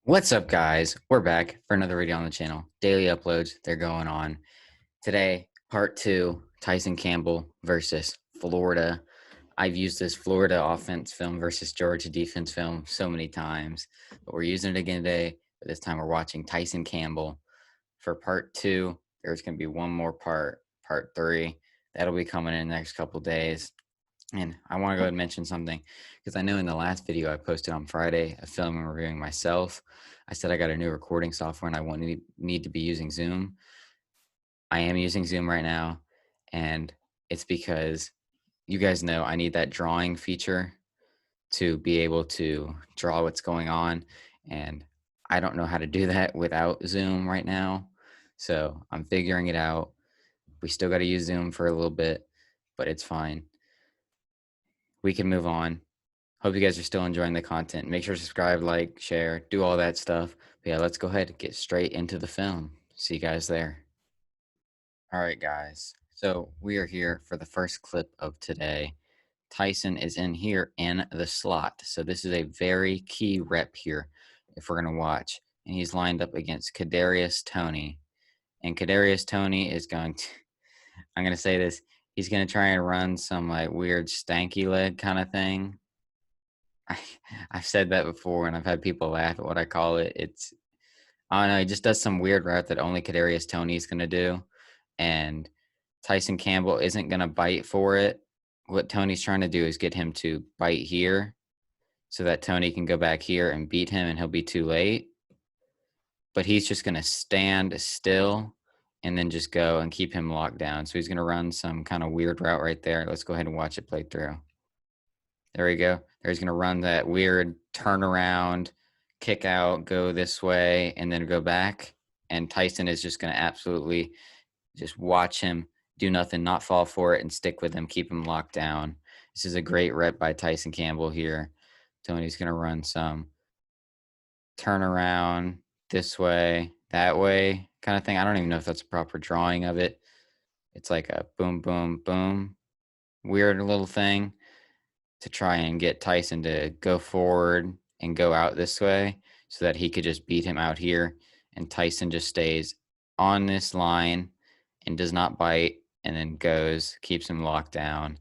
What's up, guys? We're back for another video on the channel. Daily uploads, they're going on. Today, part two, Tyson Campbell versus Florida. I've used this Florida offense film versus Georgia defense film so many times, but we're using it again today. But this time we're watching Tyson Campbell. For part two, there's going to be one more part three. That'll be coming in the next couple days. And I want to go ahead and mention something because I know in the last video I posted on Friday, a film and reviewing myself, I said I got a new recording software and I won't need to be using Zoom. I am using Zoom right now, and it's because you guys know I need that drawing feature to be able to draw what's going on, and I don't know how to do that without Zoom right now. So I'm figuring it out. We still got to use Zoom for a little bit, but it's fine. We can move on. Hope you guys are still enjoying the content. Make sure to subscribe, like, share, do all that stuff. But yeah, let's go ahead and get straight into the film. See you guys there. All right, guys. So we are here for the first clip of today. Tyson is in here in the slot. So this is a very key rep here if we're going to watch. And he's lined up against Kadarius Toney. And Kadarius Toney is going to, I'm going to say this, he's going to try and run some like weird stanky leg kind of thing. I've said that before, and I've had people laugh at what I call it. I don't know, he just does some weird route that only Kadarius Toney is going to do, and Tyson Campbell isn't going to bite for it. What Tony's trying to do is get him to bite here so that Toney can go back here and beat him, and he'll be too late. But he's just going to stand still and then just go and keep him locked down. So he's going to run some kind of weird route right there. Let's go ahead and watch it play through. There we go. There's going to run that weird turnaround, kick out, go this way, and then go back. And Tyson is just going to absolutely just watch him do nothing, not fall for it, and stick with him, keep him locked down. This is a great rep by Tyson Campbell here. Tony's going to run some turnaround this way, that way kind of thing. I don't even know if that's a proper drawing of it. It's like a boom, boom, boom, weird little thing to try and get Tyson to go forward and go out this way so that he could just beat him out here. And Tyson just stays on this line and does not bite and then goes, keeps him locked down.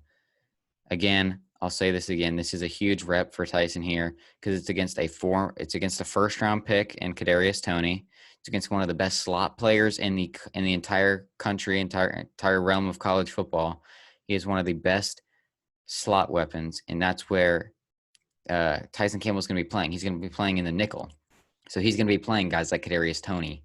Again, I'll say this again. This is a huge rep for Tyson here because it's against a first round pick in Kadarius Toney. It's against one of the best slot players in the entire country, entire realm of college football. He is one of the best slot weapons, and that's where Tyson Campbell's going to be playing. He's going to be playing in the nickel. So he's going to be playing guys like Kadarius Toney.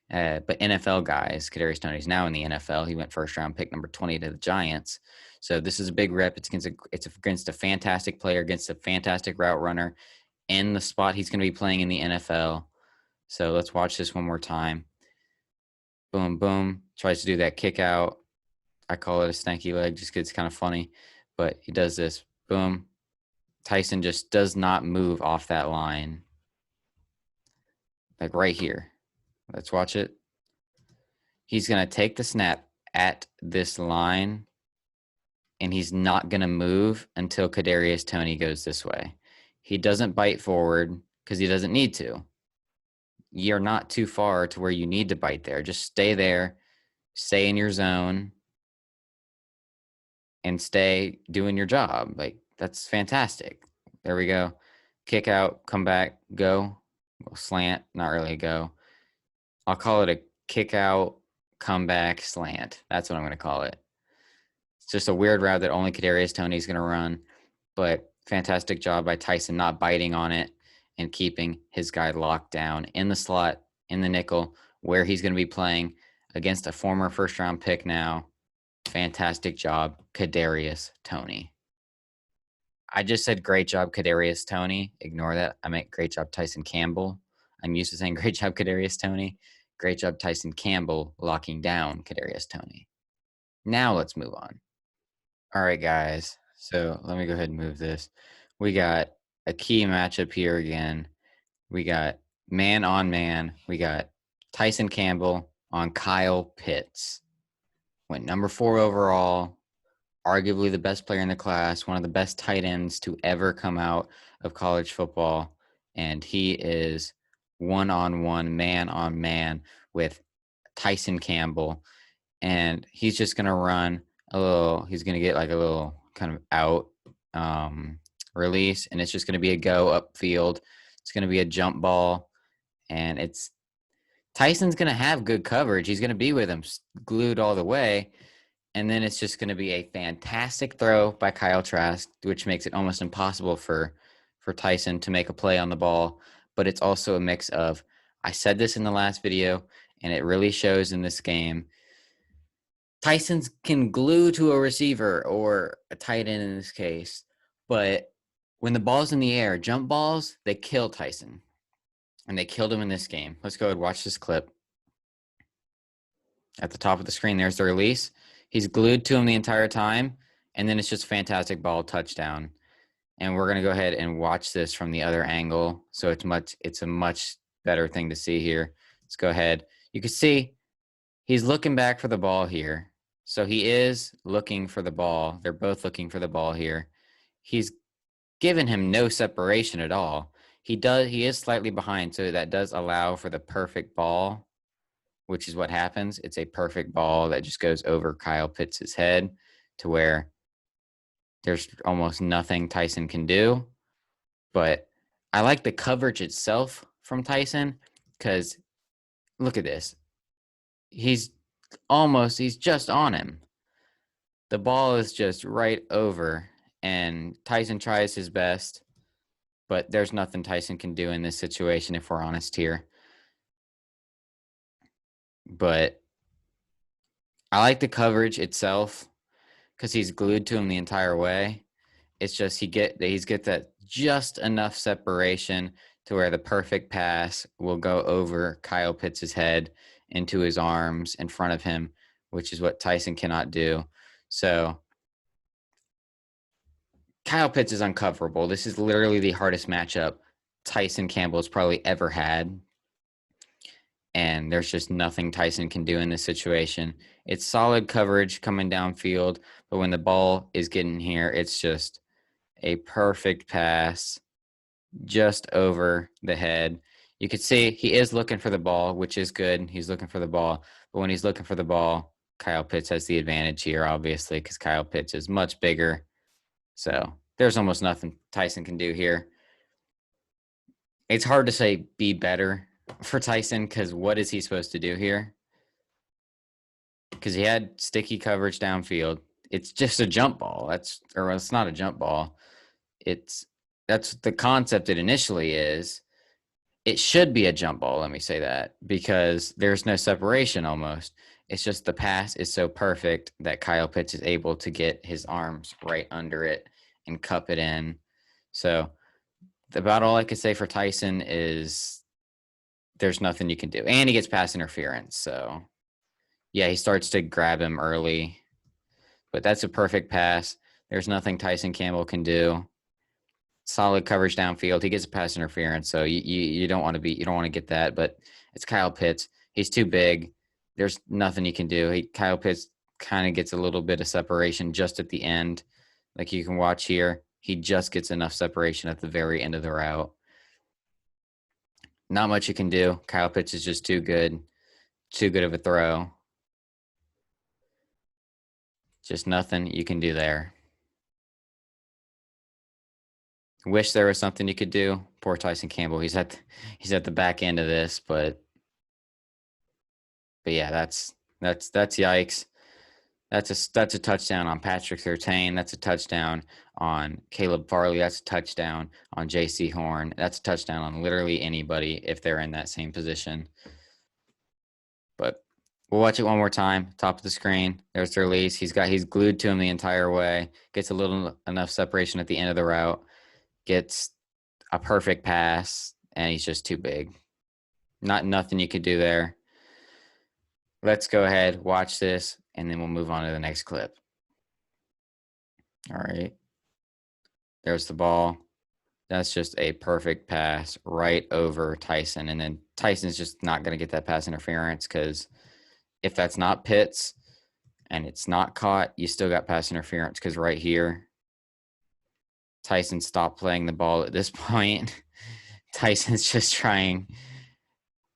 But NFL guys, Kadarius Toney's now in the NFL. He went first round pick number 20 to the Giants. So this is a big rep. It's against a fantastic player, against a fantastic route runner in the spot he's going to be playing in the NFL. So let's watch this one more time. Boom, boom. Tries to do that kick out. I call it a stanky leg just because it's kind of funny. But he does this. Boom. Tyson just does not move off that line. Like right here. Let's watch it. He's going to take the snap at this line, and he's not going to move until Kadarius Toney goes this way. He doesn't bite forward because he doesn't need to. You're not too far to where you need to bite there. Just stay there, stay in your zone, and stay doing your job. Like, that's fantastic. There we go. Kick out, come back, go. Well, slant, not really a go. I'll call it a kick out, comeback, slant. That's what I'm going to call it. It's just a weird route that only Kadarius Toney is going to run, but fantastic job by Tyson not biting on it and keeping his guy locked down in the slot, in the nickel, where he's going to be playing against a former first-round pick now. Fantastic job, Kadarius Toney. I just said great job, Kadarius Toney. Ignore that. I meant great job, Tyson Campbell. I'm used to saying great job, Kadarius Toney. Great job, Tyson Campbell, locking down Kadarius Toney. Now let's move on. All right, guys. So let me go ahead and move this. We got a key matchup here again. We got man on man. We got Tyson Campbell on Kyle Pitts. Went number 4 overall. Arguably the best player in the class, one of the best tight ends to ever come out of college football. And he is one-on-one, man-on-man with Tyson Campbell. And he's just going to run he's going to get like a little kind of out release, and it's just going to be a go upfield. It's going to be a jump ball, and Tyson's going to have good coverage. He's going to be with him glued all the way. And then it's just going to be a fantastic throw by Kyle Trask, which makes it almost impossible for Tyson to make a play on the ball. But it's also a mix of, I said this in the last video, and it really shows in this game. Tyson's can glue to a receiver or a tight end in this case. But when the ball's in the air, jump balls, they kill Tyson. And they killed him in this game. Let's go ahead and watch this clip. At the top of the screen, there's the release. He's glued to him the entire time, and then it's just fantastic ball touchdown. And we're going to go ahead and watch this from the other angle, so it's a much better thing to see here. Let's go ahead. You can see he's looking back for the ball here. So he is looking for the ball. They're both looking for the ball here. He's given him no separation at all. He is slightly behind, so that does allow for the perfect ball, which is what happens. It's a perfect ball that just goes over Kyle Pitts' head to where there's almost nothing Tyson can do. But I like the coverage itself from Tyson because look at this. He's just on him. The ball is just right over, and Tyson tries his best, but there's nothing Tyson can do in this situation if we're honest here. But I like the coverage itself because he's glued to him the entire way. It's just he's get that just enough separation to where the perfect pass will go over Kyle Pitts' head into his arms in front of him, which is what Tyson cannot do. So Kyle Pitts is uncoverable. This is literally the hardest matchup Tyson Campbell has probably ever had. And there's just nothing Tyson can do in this situation. It's solid coverage coming downfield, but when the ball is getting here, it's just a perfect pass just over the head. You could see he is looking for the ball, which is good. He's looking for the ball. But when he's looking for the ball, Kyle Pitts has the advantage here, obviously, because Kyle Pitts is much bigger. So there's almost nothing Tyson can do here. It's hard to say be better for Tyson because what is he supposed to do here? Because he had sticky coverage downfield. It's just a jump ball. It's not a jump ball. That's the concept it initially is. It should be a jump ball, let me say that, because there's no separation almost. It's just the pass is so perfect that Kyle Pitts is able to get his arms right under it and cup it in. So about all I could say for Tyson is there's nothing you can do. And he gets pass interference. So, yeah, he starts to grab him early. But that's a perfect pass. There's nothing Tyson Campbell can do. Solid coverage downfield. He gets a pass interference. So you don't want to get that. But it's Kyle Pitts. He's too big. There's nothing you can do. Kyle Pitts kind of gets a little bit of separation just at the end. Like you can watch here. He just gets enough separation at the very end of the route. Not much you can do. Kyle Pitts is just too good of a throw. Just nothing you can do there. Wish there was something you could do. Poor Tyson Campbell. He's at the back end of this, but yeah, that's yikes. That's a touchdown on Patrick Surtain. That's a touchdown on Caleb Farley. That's a touchdown on J.C. Horn. That's a touchdown on literally anybody if they're in that same position. But we'll watch it one more time. Top of the screen. There's the release. He's glued to him the entire way. Gets enough separation at the end of the route. Gets a perfect pass, and he's just too big. Nothing you could do there. Let's go ahead, watch this, and then we'll move on to the next clip. All right. There's the ball. That's just a perfect pass right over Tyson. And then Tyson's just not going to get that pass interference because if that's not Pitts and it's not caught, you still got pass interference because right here, Tyson stopped playing the ball at this point. Tyson's just trying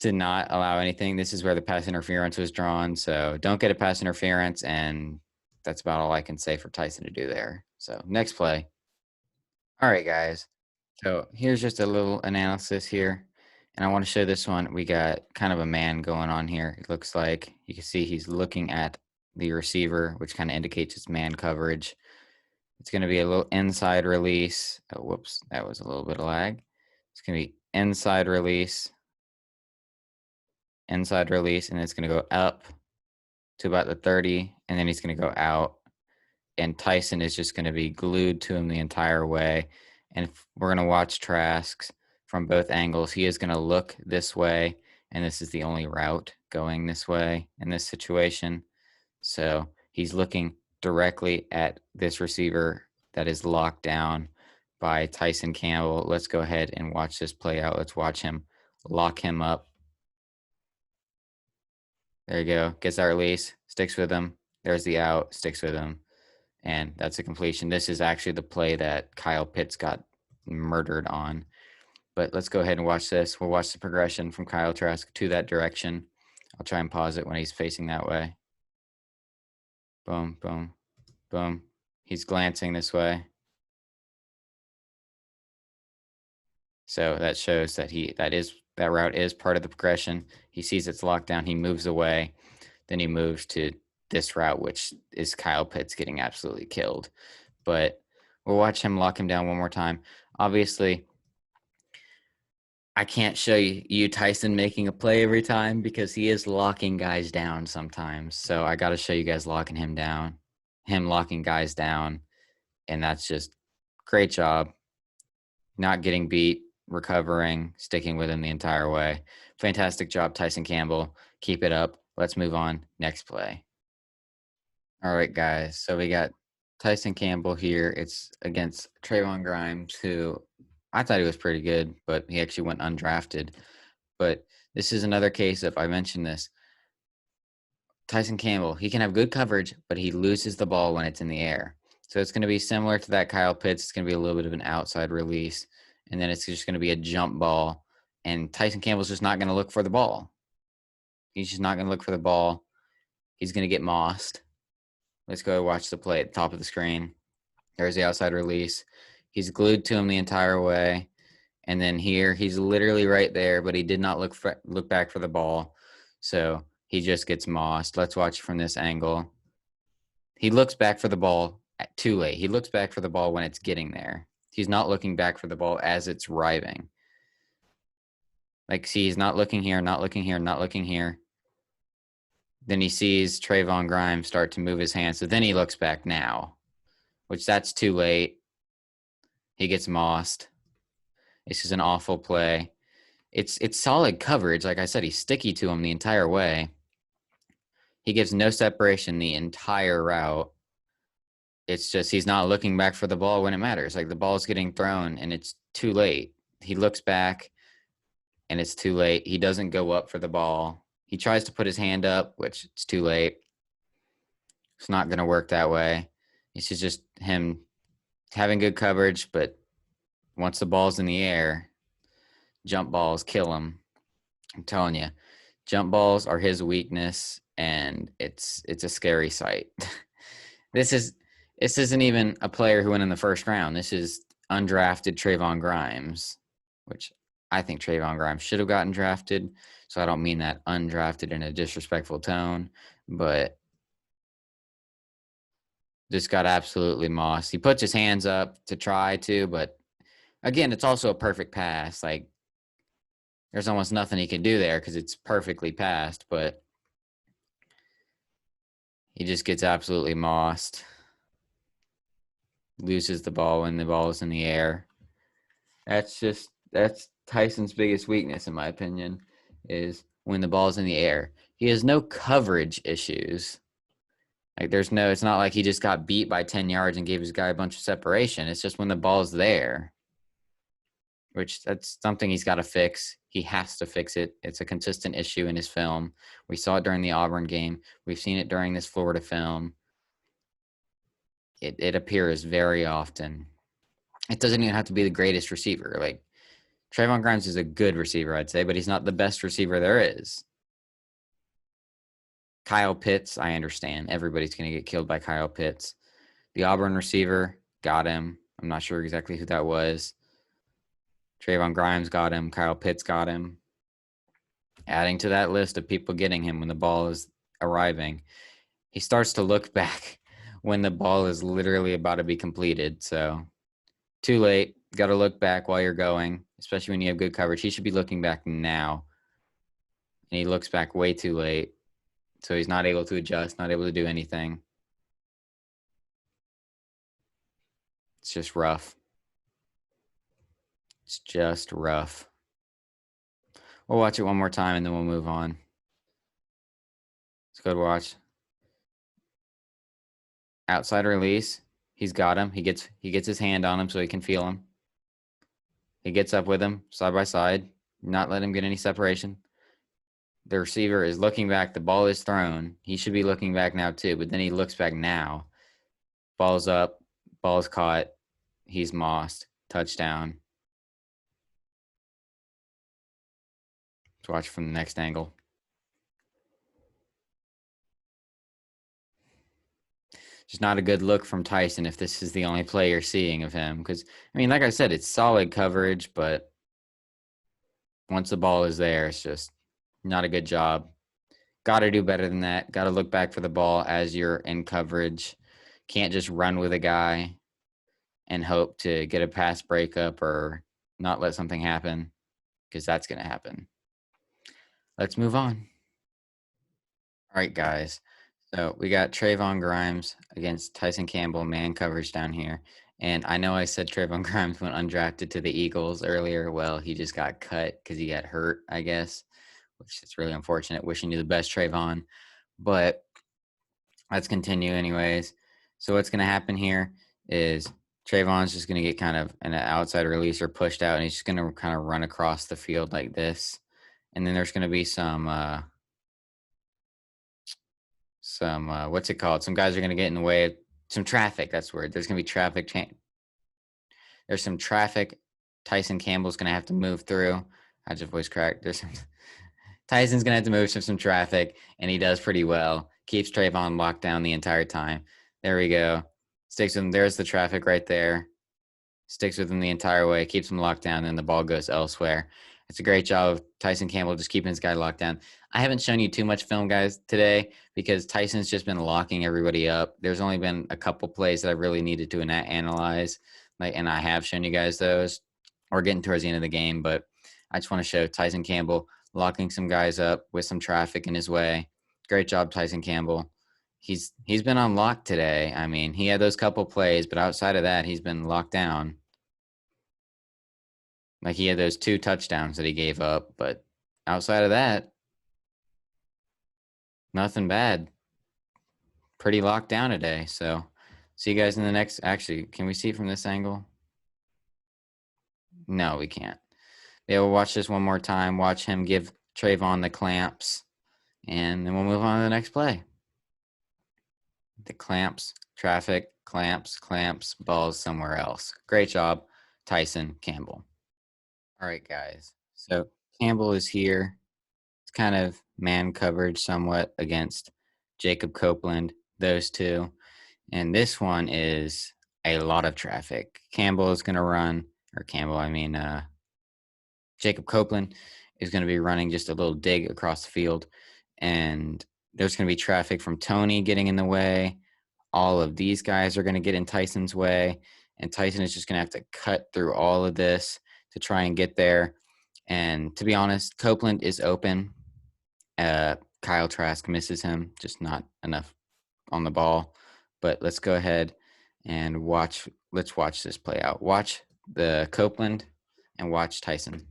did not allow anything. This is where the pass interference was drawn. So don't get a pass interference. And that's about all I can say for Tyson to do there. So next play. All right, guys. So here's just a little analysis here. And I want to show this one. We got kind of a man going on here. It looks like you can see he's looking at the receiver, which kind of indicates it's man coverage. It's going to be a little inside release. Oh, whoops, that was a little bit of lag. It's going to be inside release, and it's going to go up to about the 30, and then he's going to go out. And Tyson is just going to be glued to him the entire way. And we're going to watch Trask from both angles. He is going to look this way, and this is the only route going this way in this situation. So he's looking directly at this receiver that is locked down by Tyson Campbell. Let's go ahead and watch this play out. Let's watch him lock him up. There you go. Gets our release, sticks with him. There's the out, sticks with him. And that's a completion. This is actually the play that Kyle Pitts got murdered on. But let's go ahead and watch this. We'll watch the progression from Kyle Trask to that direction. I'll try and pause it when he's facing that way. Boom, boom, boom. He's glancing this way. So that shows that that route is part of the progression. He sees it's locked down. He moves away. Then he moves to this route, which is Kyle Pitts getting absolutely killed. But we'll watch him lock him down one more time. Obviously, I can't show you Tyson making a play every time because he is locking guys down sometimes. So I got to show you guys locking him down, him locking guys down. And that's just great job. Not getting beat, recovering, sticking with him the entire way. Fantastic job, Tyson Campbell. Keep it up. Let's move on. Next play. All right, guys. So we got Tyson Campbell here. It's against Trayvon Grimes, who I thought he was pretty good, but he actually went undrafted. But this is another case of, I mentioned this, Tyson Campbell, he can have good coverage, but he loses the ball when it's in the air. So it's going to be similar to that Kyle Pitts. It's going to be a little bit of an outside release, and then it's just going to be a jump ball, and Tyson Campbell's just not going to look for the ball. He's just not going to look for the ball. He's going to get mossed. Let's go watch the play at the top of the screen. There's the outside release. He's glued to him the entire way. And then here, he's literally right there, but he did not look back for the ball. So he just gets mossed. Let's watch from this angle. He looks back for the ball too late. He looks back for the ball when it's getting there. He's not looking back for the ball as it's arriving. Like, see, he's not looking here, not looking here, not looking here. Then he sees Trayvon Grimes start to move his hands. So then he looks back now, which that's too late. He gets mossed. This is an awful play. It's solid coverage. Like I said, he's sticky to him the entire way. He gives no separation the entire route. It's just he's not looking back for the ball when it matters. Like, the ball's getting thrown, and it's too late. He looks back, and it's too late. He doesn't go up for the ball. He tries to put his hand up, which it's too late. It's not going to work that way. It's just him having good coverage, but once the ball's in the air, jump balls kill him. I'm telling you, jump balls are his weakness, and it's a scary sight. This isn't even a player who went in the first round. This is undrafted Trayvon Grimes, which I think Trayvon Grimes should have gotten drafted. So I don't mean that undrafted in a disrespectful tone, but just got absolutely mossed. He puts his hands up to try to, but again, it's also a perfect pass. Like, there's almost nothing he can do there because it's perfectly passed, but he just gets absolutely mossed. Loses the ball when the ball is in the air. That's Tyson's biggest weakness, in my opinion, is when the ball's in the air. He has no coverage issues. Like, it's not like he just got beat by 10 yards and gave his guy a bunch of separation. It's just when the ball's there, which that's something he's got to fix. He has to fix it. It's a consistent issue in his film. We saw it during the Auburn game. We've seen it during this Florida film. It appears very often. It doesn't even have to be the greatest receiver. Like, Trayvon Grimes is a good receiver, I'd say, but he's not the best receiver there is. Kyle Pitts, I understand. Everybody's going to get killed by Kyle Pitts. The Auburn receiver, got him. I'm not sure exactly who that was. Trayvon Grimes got him. Kyle Pitts got him. Adding to that list of people getting him when the ball is arriving, he starts to look back when the ball is literally about to be completed. So too late. Got to look back while you're going, especially when you have good coverage. He should be looking back now. And he looks back way too late. So he's not able to adjust, not able to do anything. It's just rough. It's just rough. We'll watch it one more time and then we'll move on. Let's go to watch. Outside release. He's got him. He gets his hand on him so he can feel him. He gets up with him side by side, not let him get any separation. The receiver is looking back. The ball is thrown. He should be looking back now too, but then he looks back now. Ball's up. Ball's caught. He's mossed. Touchdown. Let's watch from the next angle. Just not a good look from Tyson if this is the only play you're seeing of him. Because, I mean, like I said, it's solid coverage, but once the ball is there, it's just not a good job. Got to do better than that. Got to look back for the ball as you're in coverage. Can't just run with a guy and hope to get a pass breakup or not let something happen, because that's going to happen. Let's move on. All right, guys. So we got Trayvon Grimes against Tyson Campbell, man coverage down here. And I know I said Trayvon Grimes went undrafted to the Eagles earlier. Well, he just got cut because he got hurt, I guess, which is really unfortunate. Wishing you the best, Trayvon. But let's continue anyways. So what's going to happen here is Trayvon's just going to get kind of an outside release or pushed out, and he's just going to kind of run across the field like this. And then there's going to be some what's it called? Some guys are going to get in the way of some traffic. That's the word. There's going to be traffic. There's some traffic. Tyson Campbell's going to have to move through. I just voice cracked. Tyson's going to have to move through some traffic, and he does pretty well. Keeps Trayvon locked down the entire time. There we go. Sticks with him. There's the traffic right there. Sticks with him the entire way. Keeps him locked down, and the ball goes elsewhere. It's a great job of Tyson Campbell just keeping this guy locked down. I haven't shown you too much film, guys, today because Tyson's just been locking everybody up. There's only been a couple plays that I really needed to analyze, and I have shown you guys those. We're getting towards the end of the game, but I just want to show Tyson Campbell locking some guys up with some traffic in his way. Great job, Tyson Campbell. He's been on lock today. I mean, he had those couple plays, but outside of that, he's been locked down. Like, he had those 2 touchdowns that he gave up, but outside of that, nothing bad. Pretty locked down today. So see you guys in the next. Actually, can we see it from this angle? No, we can't. Yeah, we'll watch this one more time. Watch him give Trayvon the clamps, and then we'll move on to the next play. The clamps, traffic, clamps, balls somewhere else. Great job, Tyson Campbell. All right, guys. So Campbell is here. It's kind of man coverage somewhat against Jacob Copeland, those two. And this one is a lot of traffic. Campbell is going to run, Jacob Copeland is going to be running just a little dig across the field. And there's going to be traffic from Tony getting in the way. All of these guys are going to get in Tyson's way. And Tyson is just going to have to cut through all of this to try and get there. And to be honest, Copeland is open. Kyle Trask misses him, just not enough on the ball. But let's go ahead and watch. Let's watch this play out. Watch the Copeland and watch Tyson.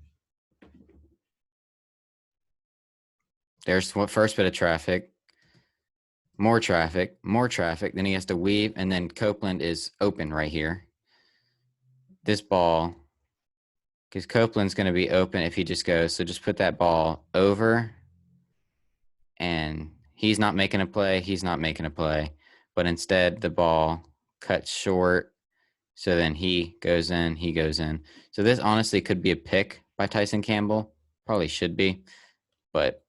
There's the first bit of traffic. More traffic. Then he has to weave, and then Copeland is open right here. This ball, because Copeland's going to be open if he just goes. So just put that ball over, and he's not making a play. But instead, the ball cuts short. So then he goes in. So this honestly could be a pick by Tyson Campbell. Probably should be, but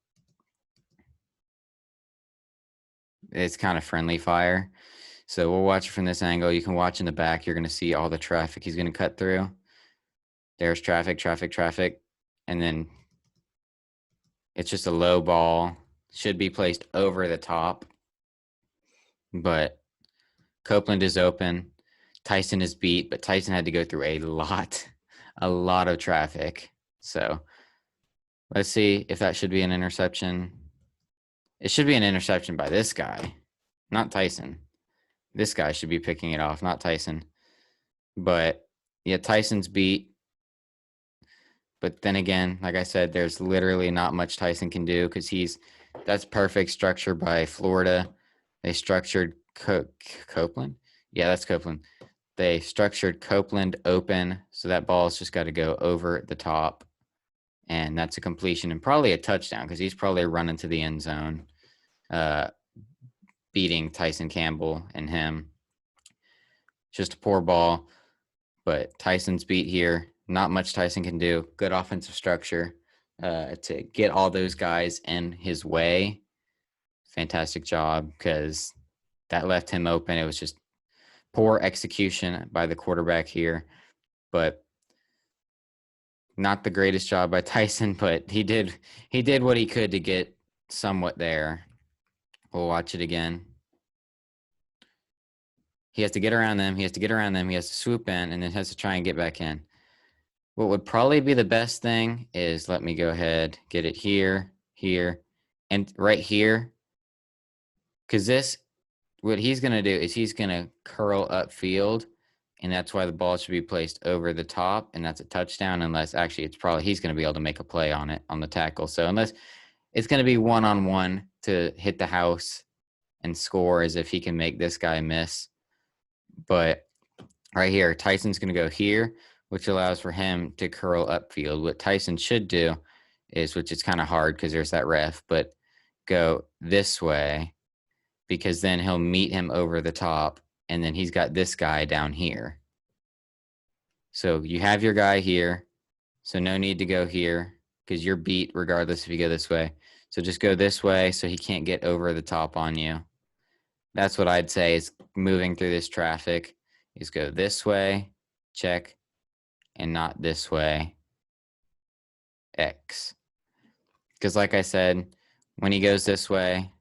it's kind of friendly fire. So we'll watch it from this angle. You can watch in the back. You're going to see all the traffic he's going to cut through. There's traffic, traffic, traffic. And then it's just a low ball. Should be placed over the top. But Copeland is open. Tyson is beat, but Tyson had to go through a lot of traffic. So let's see if that should be an interception. It should be an interception by this guy, not Tyson. This guy should be picking it off, not Tyson. But yeah, Tyson's beat. But then again, like I said, there's literally not much Tyson can do because that's perfect structure by Florida. They structured Copeland. Yeah, that's Copeland. They structured Copeland open, so that ball's just got to go over the top. And that's a completion and probably a touchdown because he's probably running to the end zone, beating Tyson Campbell and him. Just a poor ball, but Tyson's beat here. Not much Tyson can do. Good offensive structure to get all those guys in his way. Fantastic job because that left him open. It was just poor execution by the quarterback here, but not the greatest job by Tyson, but he did what he could to get somewhat there. We'll watch it again. He has to get around them. He has to swoop in, and then has to try and get back in. What would probably be the best thing is let me go ahead, get it here, and right here. Because what he's going to do is he's going to curl upfield, and that's why the ball should be placed over the top, and that's a touchdown unless actually he's going to be able to make a play on it on the tackle. So unless it's going to be one-on-one to hit the house and score as if he can make this guy miss. But right here, Tyson's going to go here, which allows for him to curl upfield. What Tyson should do is, which is kind of hard because there's that ref, but go this way because then he'll meet him over the top, and then he's got this guy down here. So you have your guy here, so no need to go here because you're beat regardless if you go this way. So just go this way so he can't get over the top on you. That's what I'd say is moving through this traffic is go this way, check, and not this way, X. Because like I said, when he goes this way,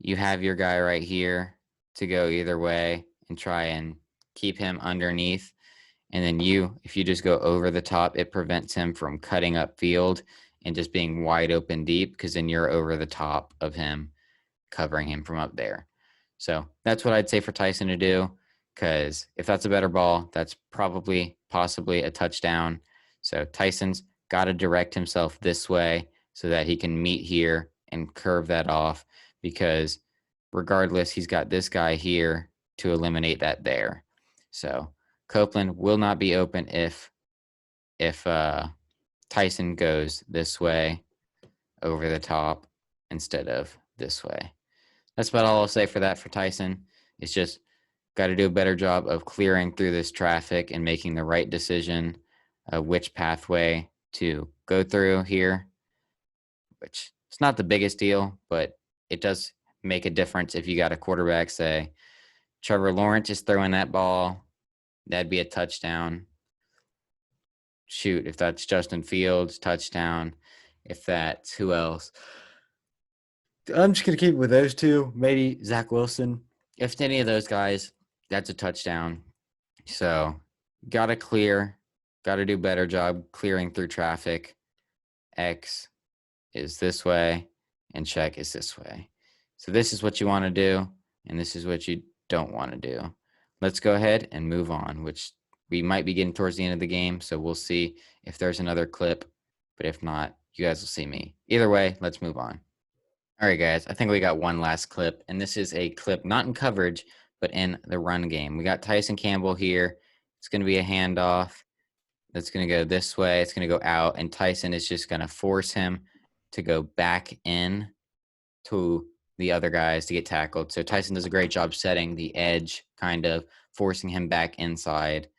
you have your guy right here to go either way and try and keep him underneath. And then if you just go over the top, it prevents him from cutting upfield and just being wide open deep because then you're over the top of him, covering him from up there. So that's what I'd say for Tyson to do, because if that's a better ball, that's possibly a touchdown. So Tyson's got to direct himself this way so that he can meet here and curve that off, because regardless, he's got this guy here to eliminate that there. So Copeland will not be open if Tyson goes this way over the top instead of this way. That's about all I'll say for that for Tyson. It's just got to do a better job of clearing through this traffic and making the right decision of which pathway to go through here, which it's not the biggest deal, but it does make a difference if you got a quarterback, say, Trevor Lawrence is throwing that ball, that'd be a touchdown. Shoot, if that's Justin Fields, touchdown. If that's who else? I'm just going to keep it with those two. Maybe Zach Wilson. If it's any of those guys, that's a touchdown. So got to do a better job clearing through traffic. X is this way and check is this way. So this is what you want to do, and this is what you don't want to do. Let's go ahead and move on, which we might be getting towards the end of the game, so we'll see if there's another clip. But if not, you guys will see me. Either way, let's move on. All right, guys, I think we got one last clip, and this is a clip not in coverage, but in the run game. We got Tyson Campbell here. It's going to be a handoff. That's going to go this way. It's going to go out, and Tyson is just going to force him to go back in to the other guys to get tackled. So Tyson does a great job setting the edge, kind of forcing him back inside.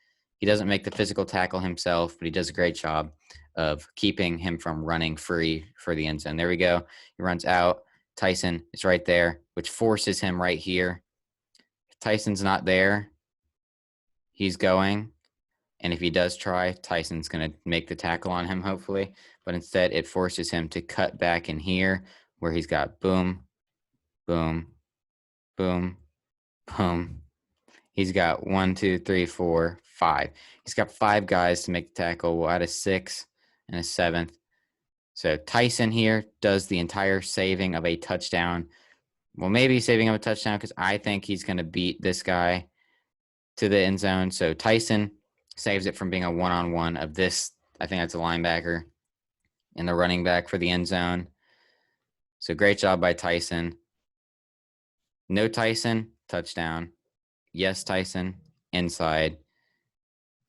He doesn't make the physical tackle himself, but he does a great job of keeping him from running free for the end zone. There we go. He runs out. Tyson is right there, which forces him right here. If Tyson's not there, he's going. And if he does try, Tyson's going to make the tackle on him, hopefully. But instead, it forces him to cut back in here where he's got boom, boom, boom, boom. He's got 1, 2, 3, 4, 5. He's got 5 guys to make the tackle. We'll add a 6 and a 7th. So Tyson here does the entire saving of a touchdown. Well, maybe saving of a touchdown because I think he's going to beat this guy to the end zone. So Tyson saves it from being a one-on-one of this. I think that's a linebacker and the running back for the end zone. So great job by Tyson. No Tyson, touchdown. Yes, Tyson, inside.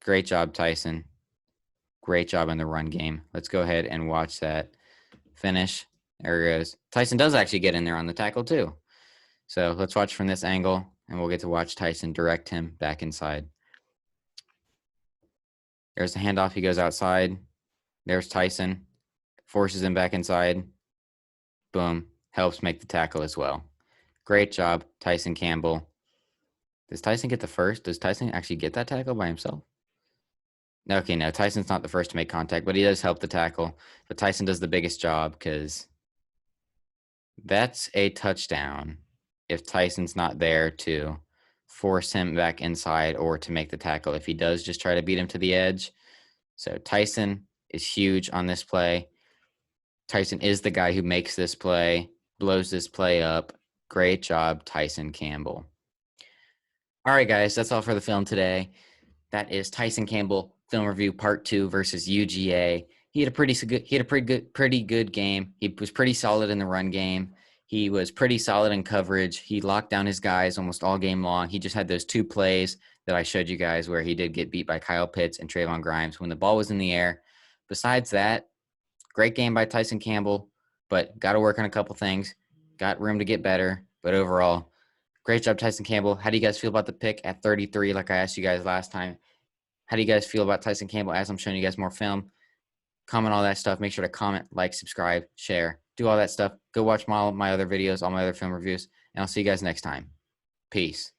Great job, Tyson. Great job in the run game. Let's go ahead and watch that finish. There it goes. Tyson does actually get in there on the tackle too. So let's watch from this angle, and we'll get to watch Tyson direct him back inside. There's the handoff. He goes outside. There's Tyson. Forces him back inside. Boom. Helps make the tackle as well. Great job, Tyson Campbell. Does Tyson get the first? Does Tyson actually get that tackle by himself? Okay, no, Tyson's not the first to make contact, but he does help the tackle. But Tyson does the biggest job because that's a touchdown if Tyson's not there to force him back inside or to make the tackle. If he does just try to beat him to the edge. So Tyson is huge on this play. Tyson is the guy who makes this play, blows this play up. Great job, Tyson Campbell. All right, guys, that's all for the film today. That is Tyson Campbell film review part 2 versus UGA. He had a pretty good game. He was pretty solid in the run game. He was pretty solid in coverage. He locked down his guys almost all game long. He just had those 2 plays that I showed you guys where he did get beat by Kyle Pitts and Trayvon Grimes when the ball was in the air. Besides that, great game by Tyson Campbell, but got to work on a couple things. Got room to get better, but overall, great job, Tyson Campbell. How do you guys feel about the pick at 33, like I asked you guys last time? How do you guys feel about Tyson Campbell as I'm showing you guys more film? Comment all that stuff. Make sure to comment, like, subscribe, share, do all that stuff. Go watch my other videos, all my other film reviews, and I'll see you guys next time. Peace.